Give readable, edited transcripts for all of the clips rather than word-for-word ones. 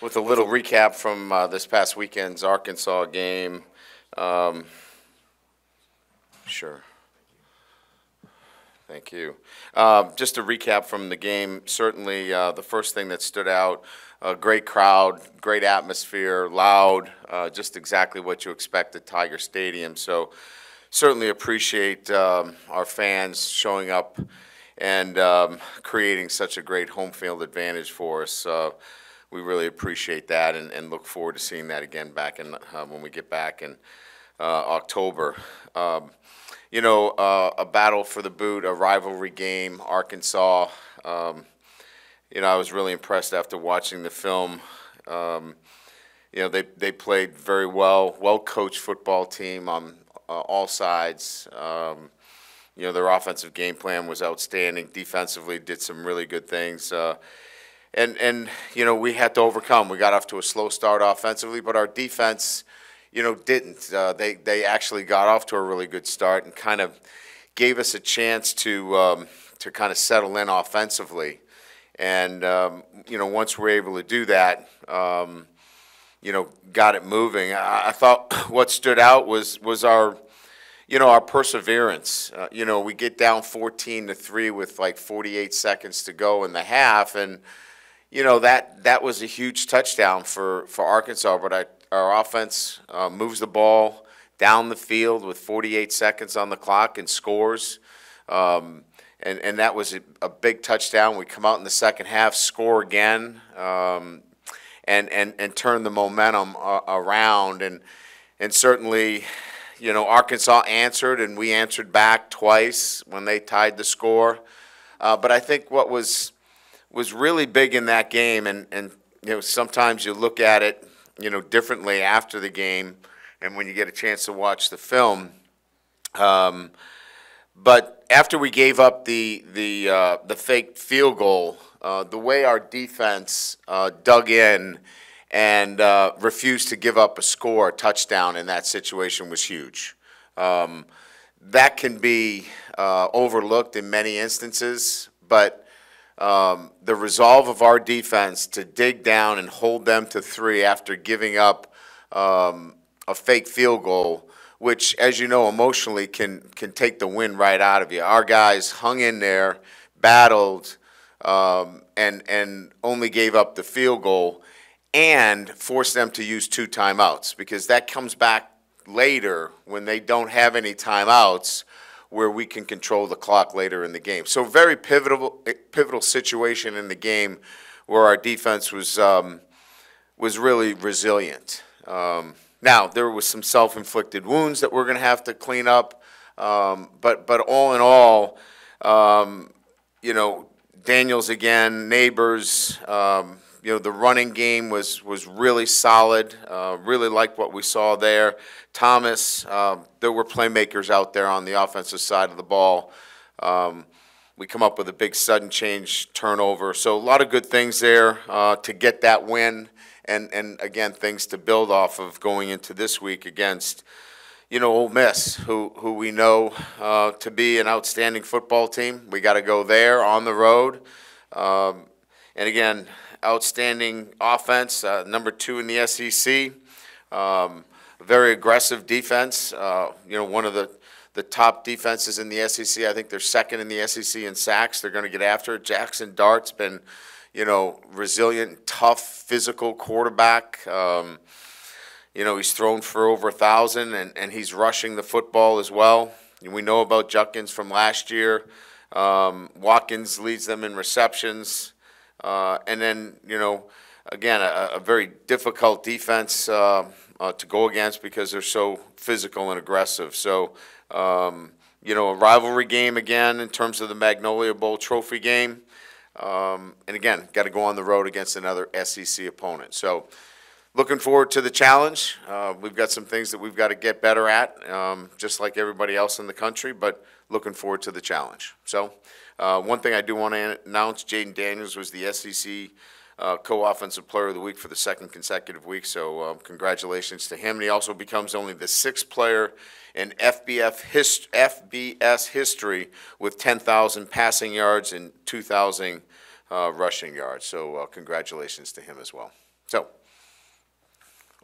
with a little recap from this past weekend's Arkansas game. Um, sure. Thank you. Just a recap from the game. Certainly, the first thing that stood out: a great crowd, great atmosphere, loud, just exactly what you expect at Tiger Stadium. So, certainly appreciate our fans showing up and creating such a great home field advantage for us. We really appreciate that, and look forward to seeing that again back in when we get back in October. A battle for the boot, a rivalry game, Arkansas. I was really impressed after watching the film. They played very well coached football team on all sides. Their offensive game plan was outstanding. Defensively, did some really good things. And we had to overcome. We got off to a slow start offensively, but our defense didn't. They actually got off to a really good start and kind of gave us a chance to kind of settle in offensively. And once we're able to do that, got it moving. I thought what stood out was our our perseverance. We get down 14-3 with like 48 seconds to go in the half, and that was a huge touchdown for Arkansas, but our offense moves the ball down the field with 48 seconds on the clock and scores. And that was a big touchdown. We come out in the second half, score again, and turn the momentum around. And certainly, Arkansas answered, and we answered back twice when they tied the score. But I think what was really big in that game, and sometimes you look at it differently after the game and when you get a chance to watch the film. But after we gave up the fake field goal, the way our defense dug in and refused to give up a touchdown in that situation was huge. That can be overlooked in many instances, but the resolve of our defense to dig down and hold them to 3 after giving up a fake field goal, which, as you know, emotionally can take the wind right out of you. Our guys hung in there, battled, and only gave up the field goal and forced them to use 2 timeouts, because that comes back later when they don't have any timeouts, where we can control the clock later in the game. So very pivotal situation in the game where our defense was really resilient. Now, there was some self-inflicted wounds that we're going to have to clean up, but all in all, Daniels again, Neighbors, the running game was really solid. Really liked what we saw there. Thomas, there were playmakers out there on the offensive side of the ball. We come up with a big sudden change turnover. So a lot of good things there to get that win, and again, things to build off of going into this week against, Ole Miss, who we know to be an outstanding football team. We got to go there on the road. And again, outstanding offense, number 2 in the SEC. Very aggressive defense. One of the top defenses in the SEC. I think they're second in the SEC in sacks. They're going to get after it. Jackson Dart's been, resilient, tough, physical quarterback. He's thrown for over 1,000, and he's rushing the football as well. We know about Judkins from last year. Watkins leads them in receptions. And then, again, a very difficult defense to go against because they're so physical and aggressive. So, a rivalry game again in terms of the Magnolia Bowl trophy game. And again, got to go on the road against another SEC opponent. So, looking forward to the challenge. We've got some things that we've got to get better at, just like everybody else in the country, but looking forward to the challenge. So, one thing I do want to announce, Jaden Daniels was the SEC co-offensive player of the week for the 2nd consecutive week, so congratulations to him. And he also becomes only the 6th player in FBS history with 10,000 passing yards and 2,000 rushing yards. So congratulations to him as well. So,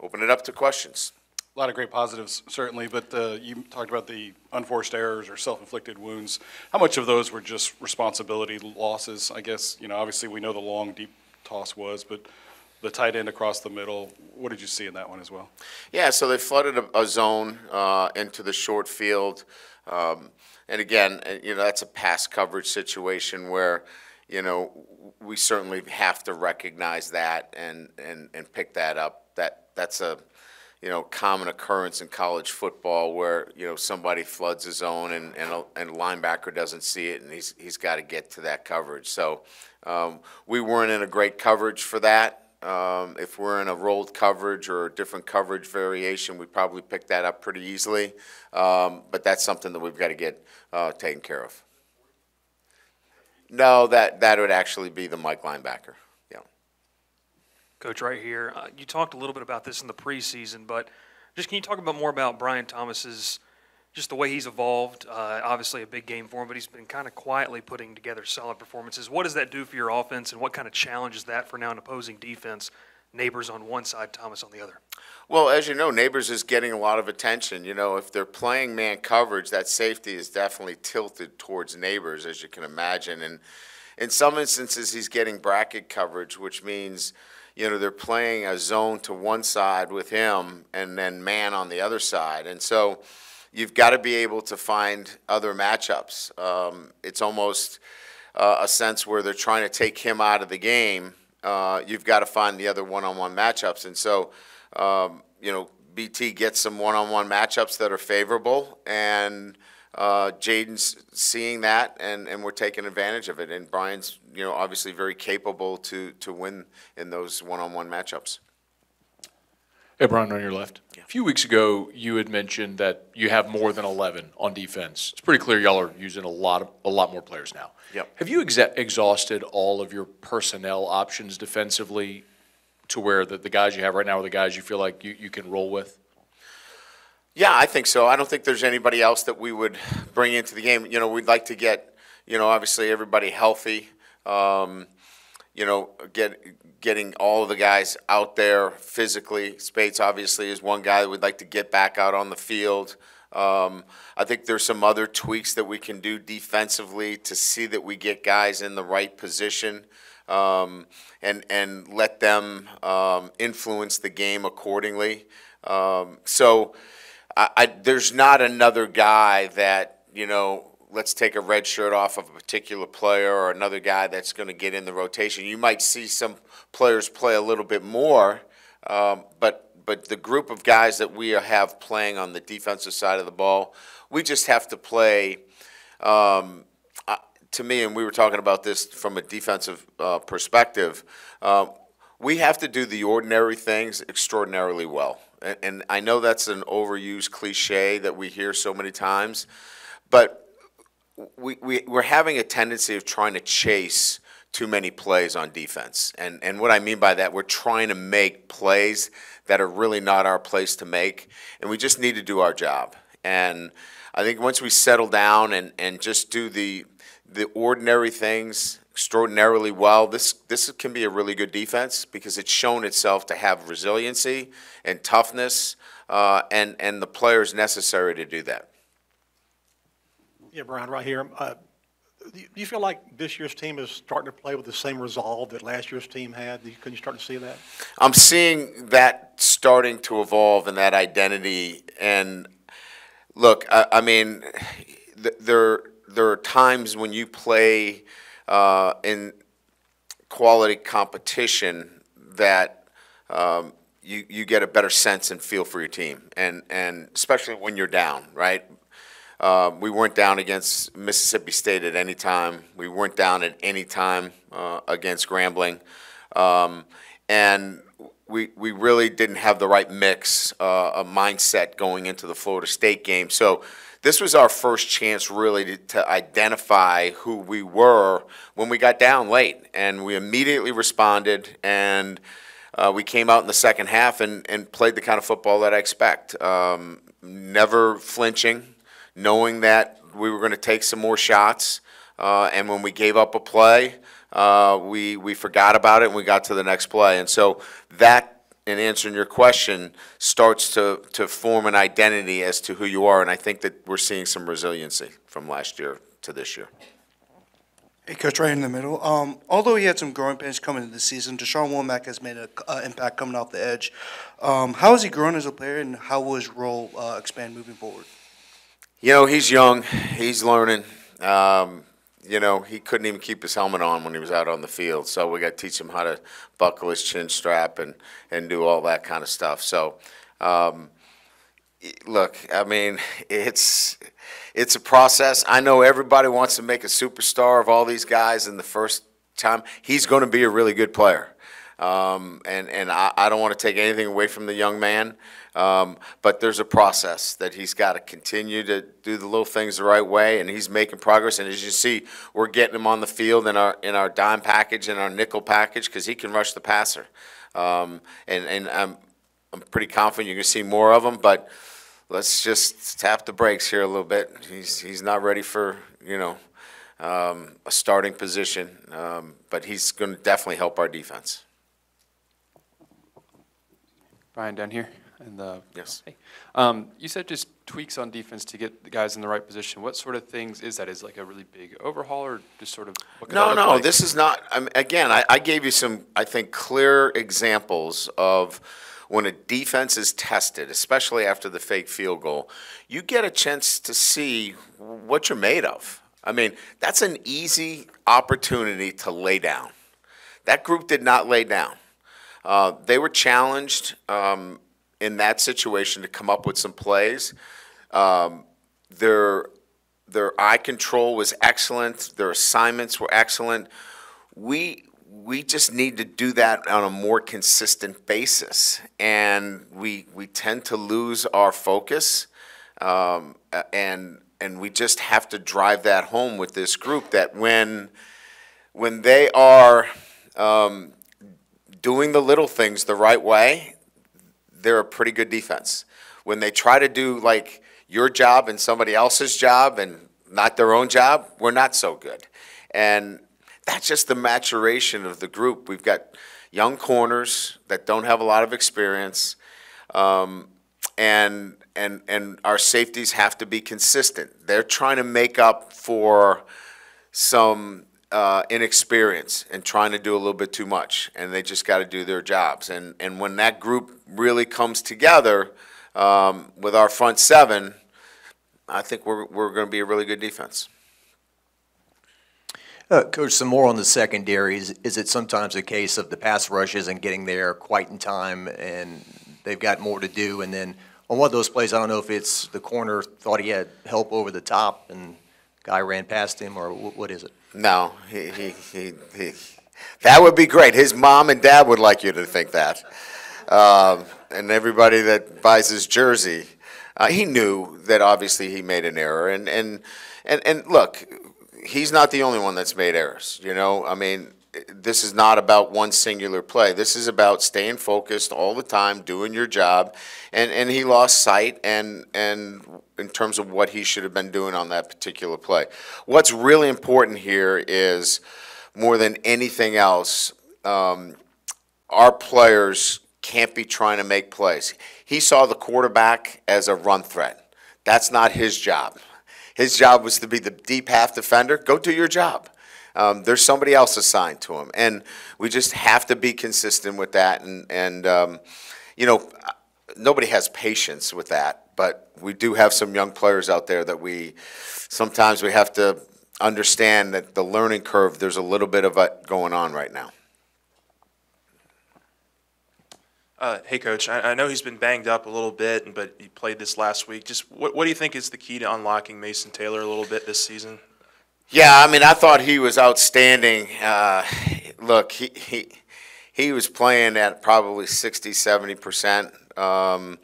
open it up to questions. A lot of great positives, certainly, but you talked about the unforced errors or self-inflicted wounds. How much of those were just responsibility losses? I guess, obviously we know the long, deep toss was, but the tight end across the middle, what did you see in that one as well? Yeah, so they flooded a zone into the short field. And again, that's a pass coverage situation where, we certainly have to recognize that and pick that up. That's a common occurrence in college football where, somebody floods a zone and a linebacker doesn't see it and he's got to get to that coverage. So we weren't in a great coverage for that. If we're in a rolled coverage or a different coverage variation, we probably pick that up pretty easily. But that's something that we've got to get taken care of. No, that would actually be the Mike linebacker. Yeah. Coach, right here, you talked a little bit about this in the preseason, but just can you talk about more about Brian Thomas's, just the way he's evolved? Obviously a big game for him, but he's been kind of quietly putting together solid performances. What does that do for your offense, and what kind of challenge is that for now an opposing defense? Neighbors on one side, Thomas on the other. Well, as you know, Neighbors is getting a lot of attention. If they're playing man coverage, that safety is definitely tilted towards Neighbors, as you can imagine. And in some instances, he's getting bracket coverage, which means, they're playing a zone to one side with him and then man on the other side. And so you've got to be able to find other matchups. It's almost a sense where they're trying to take him out of the game. You've got to find the other one-on-one matchups. And so, BT gets some one-on-one matchups that are favorable, and Jaden's seeing that, and we're taking advantage of it. And Brian's, obviously very capable to win in those one-on-one matchups. Hey, Brian, on your left. Yeah. A few weeks ago, you had mentioned that you have more than 11 on defense. It's pretty clear y'all are using a lot more players now. Yep. Have you exhausted all of your personnel options defensively to where the guys you have right now are the guys you feel like you can roll with? Yeah, I think so. I don't think there's anybody else that we would bring into the game. We'd like to get, obviously everybody healthy. Getting all of the guys out there physically. Spates obviously is one guy that we'd like to get back out on the field. I think there's some other tweaks that we can do defensively to see that we get guys in the right position and let them influence the game accordingly. So there's not another guy that, let's take a red shirt off of a particular player or another guy that's going to get in the rotation. You might see some players play a little bit more, but the group of guys that we have playing on the defensive side of the ball, we just have to play, to me, and we were talking about this from a defensive perspective, we have to do the ordinary things extraordinarily well. And I know that's an overused cliche that we hear so many times, but we're having a tendency of trying to chase too many plays on defense. And what I mean by that, we're trying to make plays that are really not our place to make, and we just need to do our job. And I think once we settle down and just do the ordinary things extraordinarily well, this can be a really good defense because it's shown itself to have resiliency and toughness and the players necessary to do that. Yeah, Brian, right here. Do you feel like this year's team is starting to play with the same resolve that last year's team had? Can you start to see that? I'm seeing that starting to evolve and that identity. And look, I mean, there are times when you play in quality competition that you get a better sense and feel for your team, and especially when you're down, right? We weren't down against Mississippi State at any time. We weren't down at any time against Grambling. And we really didn't have the right mix, a mindset going into the Florida State game. So this was our first chance really to identify who we were when we got down late. And we immediately responded, and we came out in the second half and played the kind of football that I expect. Never flinching, knowing that we were going to take some more shots, and when we gave up a play, we forgot about it and we got to the next play. And so that, in answering your question, starts to form an identity as to who you are. And I think that we're seeing some resiliency from last year to this year. Hey, Coach, right in the middle. Although he had some growing pains coming into the season, Deshaun Womack has made an impact coming off the edge. How has he grown as a player, and how will his role expand moving forward? You know, he's young. He's learning. You know, he couldn't even keep his helmet on when he was out on the field. So we got to teach him how to buckle his chin strap and do all that kind of stuff. So, look, I mean, it's a process. I know everybody wants to make a superstar of all these guys in the first time. He's going to be a really good player. And I don't want to take anything away from the young man, but there's a process that he's got to continue to do the little things the right way, and he's making progress. And as you see, we're getting him on the field in our dime package and our nickel package because he can rush the passer. And I'm pretty confident you're going to see more of him, but let's just tap the brakes here a little bit. He's not ready for, you know, a starting position, but he's going to definitely help our defense. Brian, down here. And Yes. Hey. You said just tweaks on defense to get the guys in the right position. What sort of things is that? Is like a really big overhaul, or just sort of what could that look No, like? this is not. Again, I gave you some, I think, clear examples of when a defense is tested, especially after the fake field goal, you get a chance to see what you're made of. I mean, that's an easy opportunity to lay down. That group did not lay down. They were challenged in that situation to come up with some plays. Their eye control was excellent. Their assignments were excellent. We just need to do that on a more consistent basis, and we tend to lose our focus, and we just have to drive that home with this group that when they are doing the little things the right way, they're a pretty good defense. When they try to do like your job and somebody else's job and not their own job, we're not so good. And that's just the maturation of the group. We've got young corners that don't have a lot of experience, and our safeties have to be consistent. They're trying to make up for some inexperience and trying to do a little bit too much, and they just got to do their jobs. And when that group really comes together with our front seven, I think we're going to be a really good defense. Coach, some more on the secondary. Is it sometimes a case of the pass rush isn't getting there quite in time and they've got more to do? And then on one of those plays, I don't know if it's the corner thought he had help over the top and guy ran past him, or what is it? No, he that would be great. His mom and dad would like you to think that. And everybody that buys his jersey, he knew that obviously he made an error. And look, he's not the only one that's made errors. You know, I mean, this is not about one singular play. This is about staying focused all the time, doing your job. And he lost sight and in terms of what he should have been doing on that particular play. What's really important here is, more than anything else, our players can't be trying to make plays. He saw the quarterback as a run threat. That's not his job. His job was to be the deep half defender. Go do your job. There's somebody else assigned to him, and we just have to be consistent with that. And you know, nobody has patience with that, but we do have some young players out there that sometimes we have to understand that the learning curve, there's a little bit of it going on right now. Hey, Coach, I know he's been banged up a little bit, but he played this last week. Just what do you think is the key to unlocking Mason Taylor a little bit this season? Yeah, I mean, I thought he was outstanding. Look, he was playing at probably 60, 70%,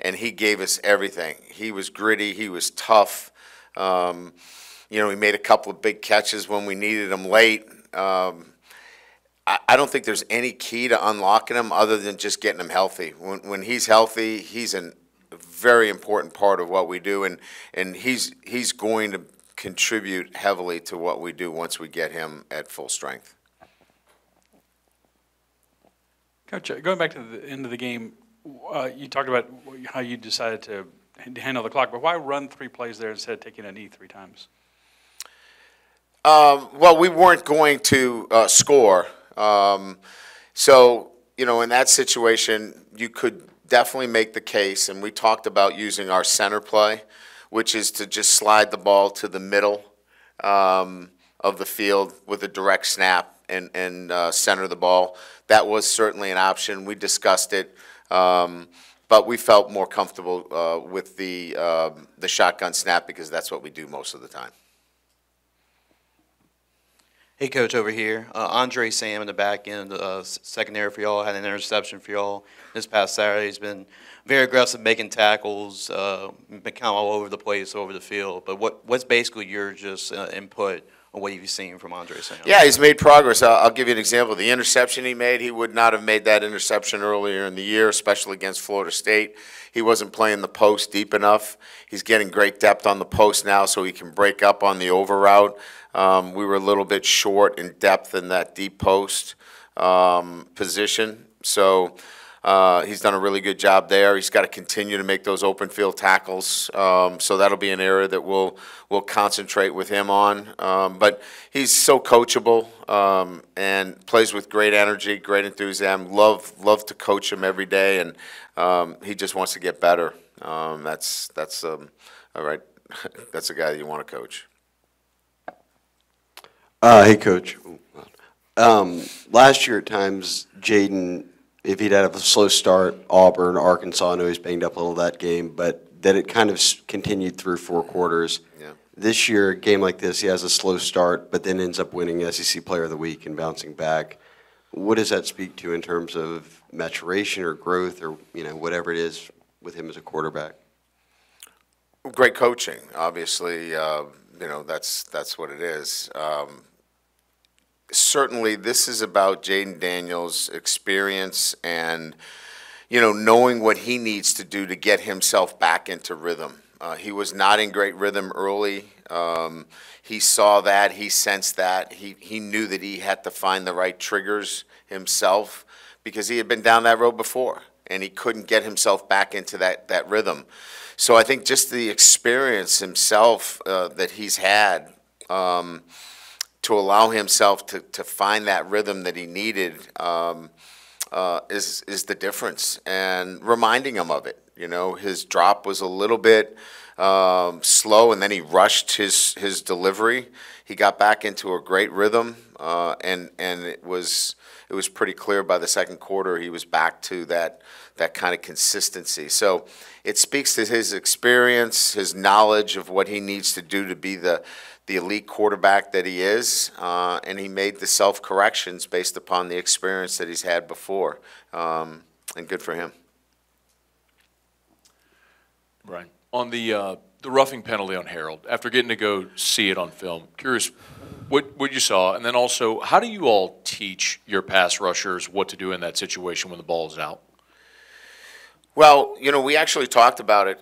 and he gave us everything. He was gritty. He was tough. You know, he made a couple of big catches when we needed him late. I don't think there's any key to unlocking him other than just getting him healthy. When he's healthy, he's a very important part of what we do, and he's going to contribute heavily to what we do once we get him at full strength. Coach, going back to the end of the game, you talked about how you decided to handle the clock, but why run 3 plays there instead of taking a knee 3 times? Well, we weren't going to score. So, in that situation, you could definitely make the case, and we talked about using our center play, which is to just slide the ball to the middle of the field with a direct snap and center the ball. That was certainly an option. We discussed it, but we felt more comfortable with the shotgun snap because that's what we do most of the time. Hey, Coach, over here. Andre Sam in the back end, secondary for y'all, had an interception for y'all this past Saturday. He's been very aggressive, making tackles, been kind of all over the place, over the field. But what's basically your just input on what you've seen from Andre Sam? Yeah, he's made progress. I'll give you an example. The interception he made, he would not have made that interception earlier in the year, especially against Florida State. He wasn't playing the post deep enough. He's getting great depth on the post now so he can break up on the over route. We were a little bit short in depth in that deep post position. So he's done a really good job there. He's got to continue to make those open field tackles. So that'll be an area that we'll concentrate with him on. But he's so coachable and plays with great energy, great enthusiasm. Love to coach him every day, and he just wants to get better. That's all right. That's a guy that you want to coach. Hey, Coach. Last year at times, Jaden, if he'd had a slow start, Auburn, Arkansas, I know he's banged up a little that game, but that it kind of continued through 4 quarters. Yeah. This year, a game like this, he has a slow start, but then ends up winning SEC Player of the Week and bouncing back. What does that speak to in terms of maturation or growth or, whatever it is with him as a quarterback? Great coaching, obviously. That's what it is. Certainly, this is about Jaden Daniels' experience and, knowing what he needs to do to get himself back into rhythm. He was not in great rhythm early. He saw that. He sensed that. He knew that he had to find the right triggers himself because he had been down that road before, and he couldn't get himself back into that rhythm. So I think just the experience himself that he's had to allow himself to find that rhythm that he needed is the difference, and reminding him of it. His drop was a little bit slow, and then he rushed his delivery. He got back into a great rhythm, and it was pretty clear by the second quarter he was back to that kind of consistency. So it speaks to his experience, his knowledge of what he needs to do to be the elite quarterback that he is, and he made the self-corrections based upon the experience that he's had before, and good for him. Brian, on the roughing penalty on Harold, after getting to go see it on film, curious what you saw, and then also, how do you all teach your pass rushers what to do in that situation when the ball is out? Well, we actually talked about it.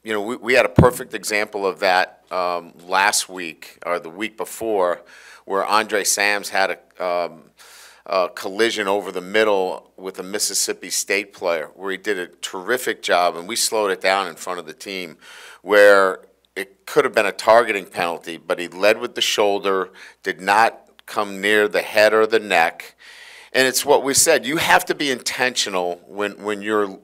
We had a perfect example of that last week or the week before, where Andre Sams had a collision over the middle with a Mississippi State player, where he did a terrific job, and we slowed it down in front of the team, where it could have been a targeting penalty, but he led with the shoulder, did not come near the head or the neck. And it's what we said. You have to be intentional when you're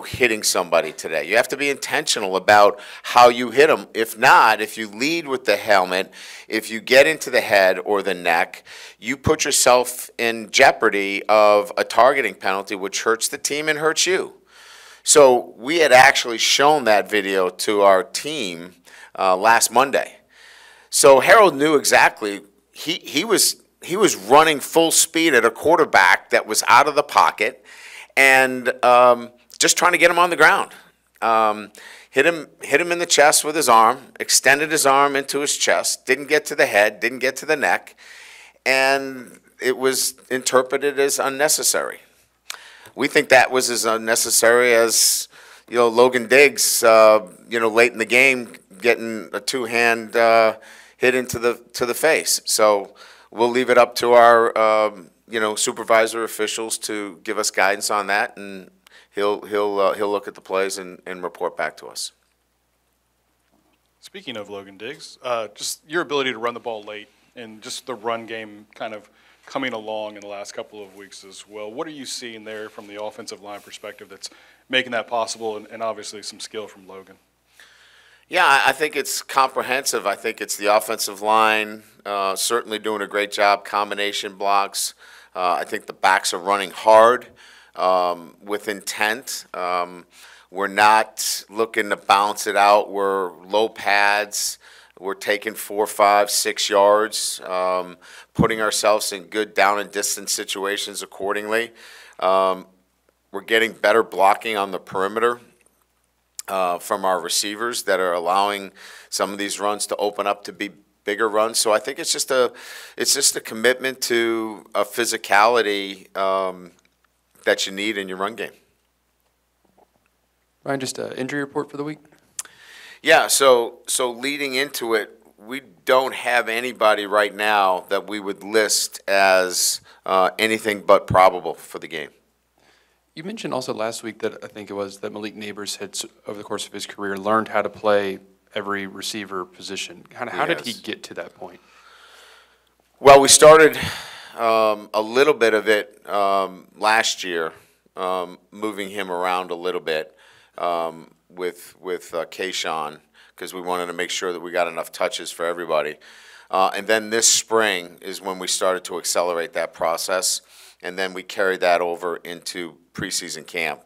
hitting somebody today. You have to be intentional about how you hit them. If not, if you lead with the helmet, if you get into the head or the neck, you put yourself in jeopardy of a targeting penalty, which hurts the team and hurts you. So we had actually shown that video to our team last Monday. So Harold knew exactly. He was running full speed at a quarterback that was out of the pocket, and just trying to get him on the ground. Hit him in the chest with his arm, extended his arm into his chest, didn't get to the head, didn't get to the neck, and it was interpreted as unnecessary. We think that was as unnecessary as Logan Diggs, late in the game, getting a two-hand hit into the face. So we'll leave it up to our supervisor officials to give us guidance on that, and he'll look at the plays and report back to us. Speaking of Logan Diggs, just your ability to run the ball late and just the run game kind of coming along in the last couple of weeks as well. What are you seeing there from the offensive line perspective that's making that possible, and obviously some skill from Logan? Yeah, I think it's comprehensive. I think it's the offensive line certainly doing a great job, combination blocks. I think the backs are running hard with intent. We're not looking to bounce it out. We're low pads. We're taking 4, 5, 6 yards, putting ourselves in good down and distance situations accordingly. We're getting better blocking on the perimeter from our receivers that are allowing some of these runs to open up to be bigger runs. So I think it's just a commitment to a physicality that you need in your run game. Ryan, just an injury report for the week? Yeah, so leading into it, we don't have anybody right now that we would list as anything but probable for the game. You mentioned also last week that I think it was that Malik Neighbors had, over the course of his career, learned how to play every receiver position. How did he get to that point? Well, we started a little bit of it last year, moving him around a little bit with Kayshawn, because we wanted to make sure that we got enough touches for everybody. And then this spring is when we started to accelerate that process, and then we carried that over into preseason camp.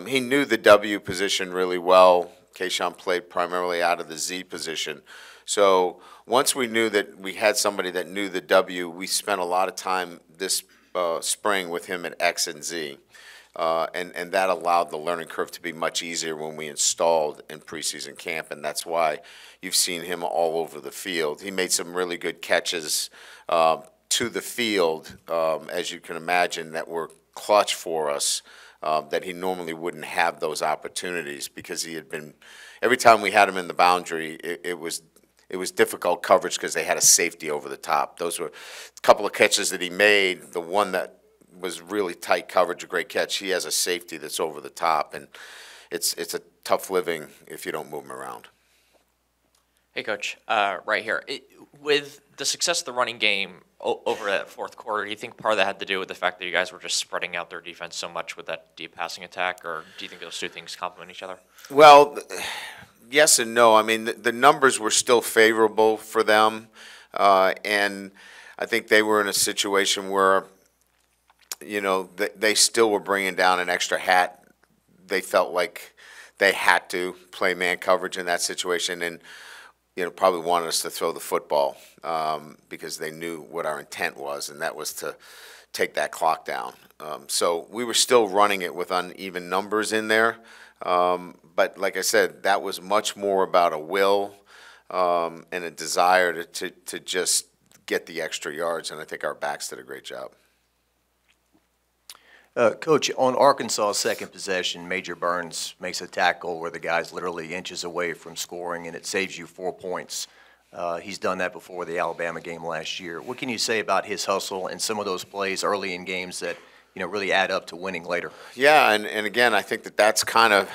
He knew the W position really well. Kayshawn played primarily out of the Z position. So once we knew that we had somebody that knew the W, we spent a lot of time this spring with him at X and Z. And that allowed the learning curve to be much easier when we installed in preseason camp, and that's why you've seen him all over the field. He made some really good catches to the field, as you can imagine, that were clutch for us, that he normally wouldn't have those opportunities because he had been, every time we had him in the boundary, it was difficult coverage because they had a safety over the top. Those were a couple of catches that he made. The one that was really tight coverage, a great catch. He has a safety that's over the top, and it's a tough living if you don't move him around. Hey, Coach, right here. With the success of the running game over that fourth quarter, do you think part of that had to do with the fact that you guys were just spreading out their defense so much with that deep passing attack, or do you think those two things complement each other? Well, yes and no. I mean, the numbers were still favorable for them, and I think they were in a situation where, you know, they still were bringing down an extra hat. They felt like they had to play man coverage in that situation, and probably wanted us to throw the football because they knew what our intent was, and that was to take that clock down. So we were still running it with uneven numbers in there, but like I said, that was much more about a will and a desire to just get the extra yards, and I think our backs did a great job. Coach, on Arkansas' second possession, Major Burns makes a tackle where the guy's literally inches away from scoring, and it saves you 4 points. He's done that before the Alabama game last year. What can you say about his hustle and some of those plays early in games that really add up to winning later? Yeah, and again, I think that's kind of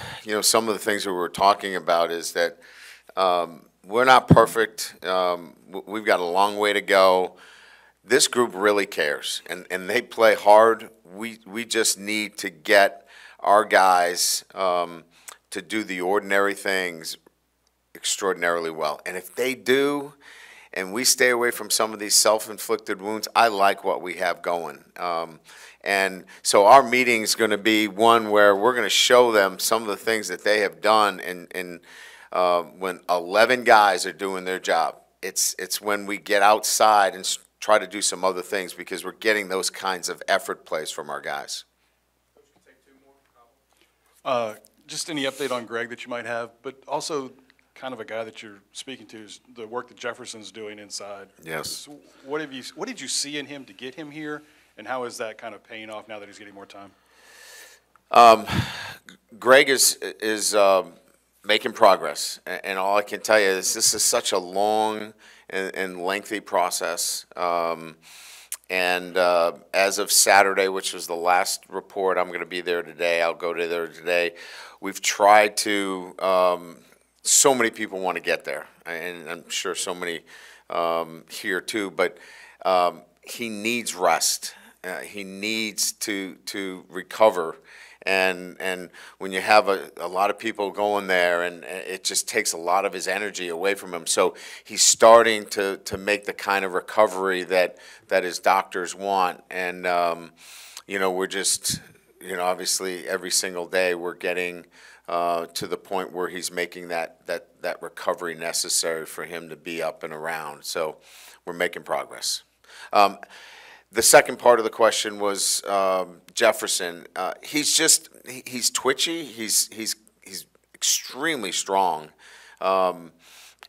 some of the things that we were talking about is that we're not perfect. We've got a long way to go. This group really cares, and they play hard. We just need to get our guys to do the ordinary things extraordinarily well. And if they do, and we stay away from some of these self-inflicted wounds, I like what we have going. And so our meeting's going to be one where we're going to show them some of the things that they have done. And when 11 guys are doing their job, it's when we get outside and try to do some other things because we're getting those kinds of effort plays from our guys. Just any update on Greg that you might have, but also kind of a guy that you're speaking to is the work that Jefferson's doing inside. Yes. So what did you see in him to get him here, and how is that kind of paying off now that he's getting more time? Greg is Making progress, and all I can tell you is this is such a long and lengthy process. And as of Saturday, which was the last report, I'm going to be there today. I'll go to there today. We've tried to. So many people want to get there, and I'm sure so many here too. But he needs rest. He needs to recover. And when you have a lot of people going there, and it just takes a lot of his energy away from him. So he's starting to make the kind of recovery that his doctors want. And, we're just, obviously every single day we're getting to the point where he's making that recovery necessary for him to be up and around. So we're making progress. The second part of the question was Jefferson. He's twitchy. He's extremely strong, and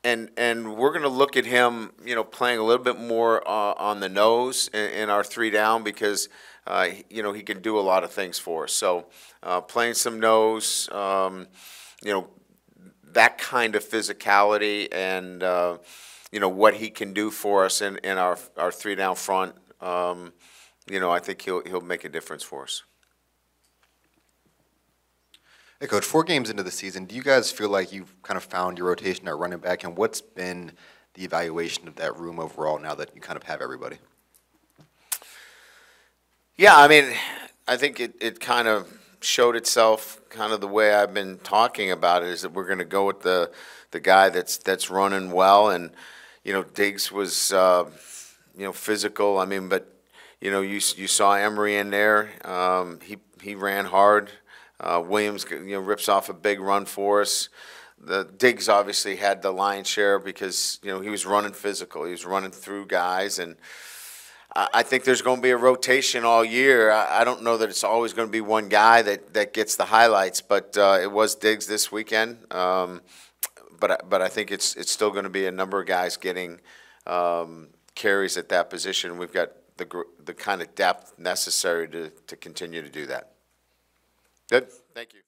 we're going to look at him, playing a little bit more on the nose in our 3 down because he can do a lot of things for us. So playing some nose, that kind of physicality and what he can do for us in our 3 down front. I think he'll make a difference for us. Hey, Coach, 4 games into the season, do you guys feel like you've kind of found your rotation at running back, and what's been the evaluation of that room overall now that you kind of have everybody? Yeah, I think it kind of showed itself kind of the way I've been talking about it, is that we're going to go with the guy that's running well, and Diggs was physical. But you saw Emery in there. He ran hard. Williams rips off a big run for us. The Diggs obviously had the lion's share because he was running physical. He was running through guys, and I think there's going to be a rotation all year. I don't know that it's always going to be one guy that gets the highlights, but it was Diggs this weekend. But I think it's still going to be a number of guys getting carries at that position. We've got the kind of depth necessary to continue to do that. Good. Thank you.